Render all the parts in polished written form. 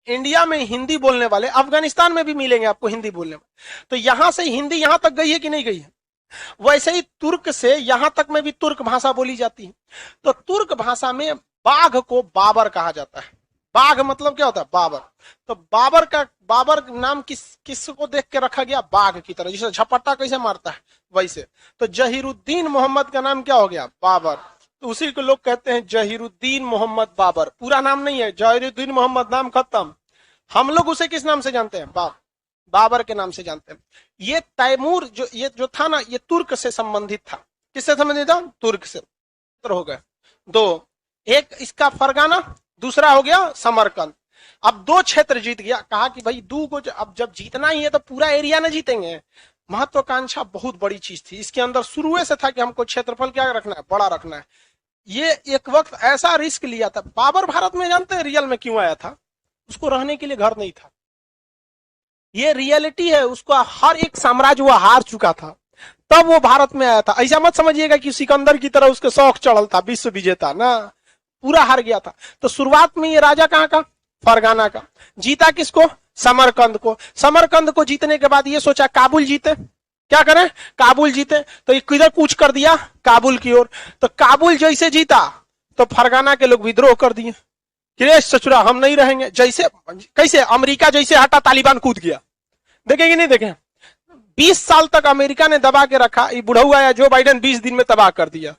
India में हिंदी बोलने वाले अफगानिस्तान में भी मिलेंगे आपको हिंदी बोलने वाले। तो यहां से हिंदी यहां तक गई है कि नहीं गई है? वैसे ही तुर्क से यहां तक में भी तुर्क भाषा बोली जाती है। तो तुर्क भाषा में बाघ को बाबर कहा जाता है। बाघ मतलब क्या होता है? बाबर। तो बाबर नाम किसको देख के रखा गया? बाघ की तरह, जिसे झपट्टा कैसे मारता है वैसे। तो जहीरुद्दीन मोहम्मद का नाम क्या हो गया? बाबर। तो उसी को लोग कहते हैं जहीरुद्दीन मोहम्मद बाबर। पूरा नाम नहीं है, जहीरुद्दीन मोहम्मद नाम खत्म। हम लोग उसे किस नाम से जानते हैं? बाबर के नाम से जानते हैं। ये तैमूर जो था ना, ये तुर्क से संबंधित था। किससे संबंधित था? तुर्क से। हो गए दो, एक इसका फरगाना, दूसरा हो गया समरकंद। अब 2 क्षेत्र जीत गया। कहा कि भाई दू को अब जब जीतना ही है तो पूरा एरिया ना जीतेंगे। महत्वाकांक्षा बहुत बड़ी चीज थी इसके अंदर, शुरू से था कि हमको क्षेत्रफल क्या रखना है? बड़ा रखना है। ये एक वक्त ऐसा रिस्क लिया था। बाबर भारत में जानते हैं रियल में क्यों आया था? उसको रहने के लिए घर नहीं था। ये रियलिटी है। उसको हर एक साम्राज्य वो हार चुका था, तब वो भारत में आया था। ऐसा मत समझिएगा कि सिकंदर की तरह उसके शौक चढ़ल था, विश्व विजेता ना, पूरा हार गया था। तो शुरुआत में ये राजा कहां का? फरगाना का। जीता किसको? समरकंद को। समरकंद को जीतने के बाद ये सोचा काबुल जीते। क्या करें? काबुल जीते। तो ये किधर कूच कर दिया? काबुल की ओर। तो काबुल जैसे जीता तो फरगाना के लोग विद्रोह कर दिए कि सचुरा हम नहीं रहेंगे। जैसे कैसे अमेरिका जैसे हटा, तालिबान कूद गया। देखेंगे नहीं देखें? 20 साल तक अमेरिका ने दबा के रखा। ये बुढ़ऊ आया जो बाइडेन 20 दिन में तबाह कर दिया।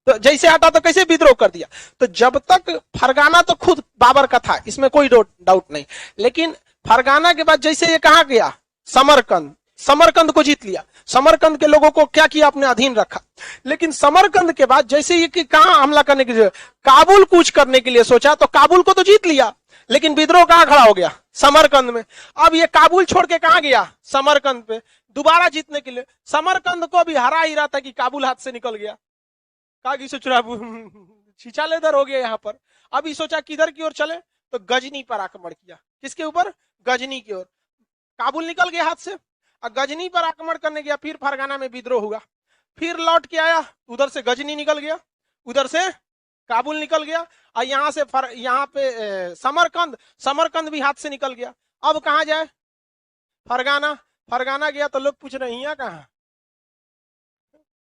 तो जैसे हटा तो कैसे विद्रोह कर दिया। तो जब तक फरगाना तो खुद बाबर का था, इसमें कोई डाउट नहीं। लेकिन फरगाना के बाद जैसे ये कहां गया? समरकंद। समरकंद को जीत लिया। समरकंद के लोगों को क्या किया? अपने अधीन रखा। लेकिन समरकंद के बाद जैसे ये कि कहां हमला करने के लिए? काबुल कूच करने के लिए सोचा। तो काबुल को तो जीत लिया, लेकिन विद्रोह कहां खड़ा हो गया? समरकंद में। अब ये काबुल छोड़ के कहां गया? समरकंद पे, दोबारा जीतने के लिए। समरकंद को भी हरा ही रहा था कि काबुल हाथ से निकल गया। कहा कि सोचा छीछा लेदर हो गया यहां पर। अब ये सोचा किधर की ओर चले, तो गजनी पर आक्रमण किया। किसके ऊपर? गजनी की ओर। काबुल निकल गया हाथ से, और गजनी पर आक्रमण करने गया। फिर फरगाना में विद्रोह हुआ। फिर लौट के आया, उधर से गजनी निकल गया, उधर से काबुल निकल गया, और यहां से यहाँ पे समरकंद भी हाथ से निकल गया। अब कहां जाए? फरगाना। फरगाना गया तो लोग पूछ रहे हैं कहां?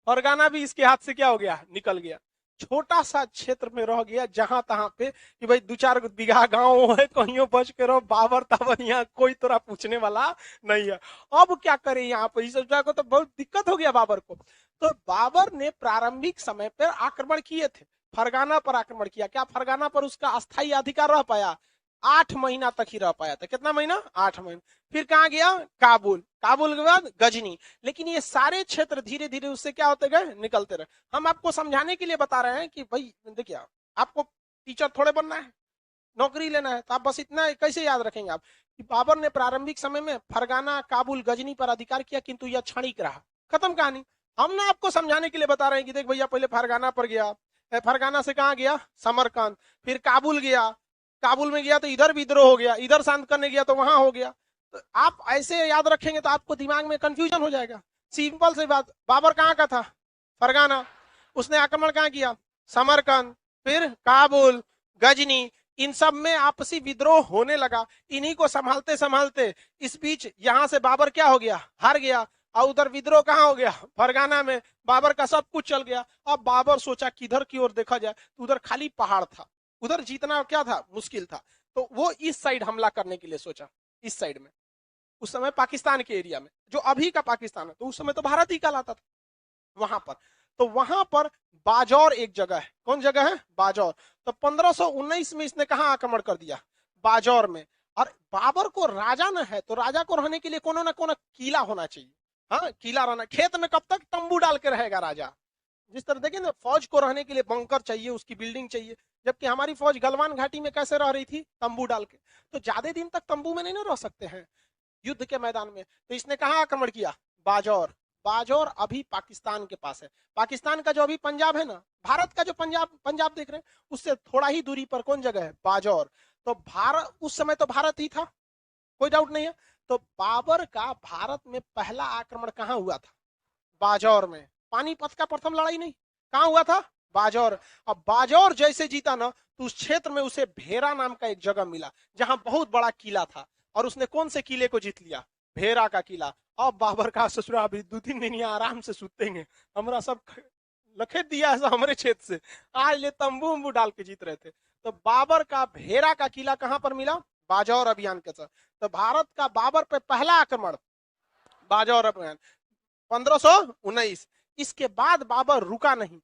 फरगाना भी इसके हाथ से क्या हो गया? निकल गया। छोटा सा क्षेत्र में रह गया जहां तहां पे कि भाई 2-4 बीघा गांव है, कहीं बच के रहो। बाबर ताबर यहाँ कोई तरह पूछने वाला नहीं है। अब क्या करे यहाँ पर? इस को तो बहुत दिक्कत हो गया बाबर को। तो बाबर ने प्रारंभिक समय पर आक्रमण किए थे, फरगाना पर आक्रमण किया। क्या फरगाना पर उसका अस्थायी अधिकार रह पाया? 8 महीना तक ही रह पाया था। कितना महीना? 8 महीना। फिर कहां गया? काबुल। काबुल के बाद गजनी। लेकिन ये सारे क्षेत्र धीरे धीरे उससे क्या होते गए? निकलते रहे। हम आपको समझाने के लिए बता रहे हैं कि भाई देखिए, आपको टीचर थोड़े बनना है, नौकरी लेना है, तो आप बस इतना कैसे याद रखेंगे आप कि बाबर ने प्रारंभिक समय में फरगाना, काबुल, गजनी पर अधिकार किया, किंतु यह क्षणिक रहा। खत्म कहानी। हम ना आपको समझाने के लिए बता रहे हैं कि देख भैया, पहले फरगाना पर गया, फरगाना से कहां गया? समरकंद। फिर काबुल गया, काबुल में गया तो इधर विद्रोह हो गया, इधर शांत करने गया तो वहां हो गया। तो आप ऐसे याद रखेंगे तो आपको दिमाग में कंफ्यूजन हो जाएगा। सिंपल सी बात, बाबर कहां का था? फरगाना। उसने आक्रमण कहां किया? समरकंद। फिर काबुल, गजनी। इन सब में आपसी विद्रोह होने लगा। इन्हीं को संभालते संभालते इस बीच यहां से बाबर क्या हो गया? हार गया। और उधर विद्रोह कहां हो गया? फरगाना में। बाबर का सब कुछ चल गया। अब बाबर सोचा किधर की ओर देखा जाए, तो उधर खाली पहाड़ था, उधर जीतना क्या था? मुश्किल था। तो वो इस साइड हमला करने के लिए सोचा, इस साइड में। उस समय पाकिस्तान के एरिया में, जो अभी का पाकिस्तान है, तो उस समय तो भारत ही कहलाता था, वहां पर। तो वहां पर बाजौर एक जगह है। कौन जगह है? बाजौर। तो 1519 में इसने कहां आक्रमण कर दिया? बाजौर में। और बाबर को राजा न है, तो राजा को रहने के लिए कोनो ना कोनो किला होना चाहिए। हाँ, किला रहना। खेत में कब तक तंबू डाल के रहेगा राजा? जिस तरह देखिए ना, फौज को रहने के लिए बंकर चाहिए, उसकी बिल्डिंग चाहिए। जबकि हमारी फौज गलवान घाटी में कैसे रह रही थी? तंबू डाल के। तो ज्यादा दिन तक तंबू में नहीं ना रह सकते हैं युद्ध के मैदान में। तो इसने कहां आक्रमण किया? बाजौर। बाजौर अभी पाकिस्तान के पास है। पाकिस्तान का जो अभी पंजाब है ना, भारत का जो पंजाब देख रहे हैं, उससे थोड़ा ही दूरी पर कौन जगह है? बाजौर। तो भारत उस समय तो भारत ही था, कोई डाउट नहीं है। तो बाबर का भारत में पहला आक्रमण कहां हुआ था? बाजौर में। पानीपत का प्रथम लड़ाई नहीं, कहां हुआ था? बाजौर। अब बाजौर जैसे जीता ना, तो उस क्षेत्र में उसे भेरा नाम का एक जगह मिला जहां बहुत बड़ा किला था, और उसने कौन से किले को जीत लिया? भेरा का किला। अब बाबर का ससुरा अभी 2-3 दिन यहाँ आराम से सुतेंगे, हमारा सब लखेत दिया ऐसा हमारे क्षेत्र से, आज ले तंबू उम्बू डाल के जीत रहे थे। तो बाबर का भेरा का किला कहां पर मिला? बाजौर अभियान के साथ। तो भारत का बाबर पे पहला आक्रमण बाजौर अभियान 1519। इसके बाद बाबर रुका नहीं,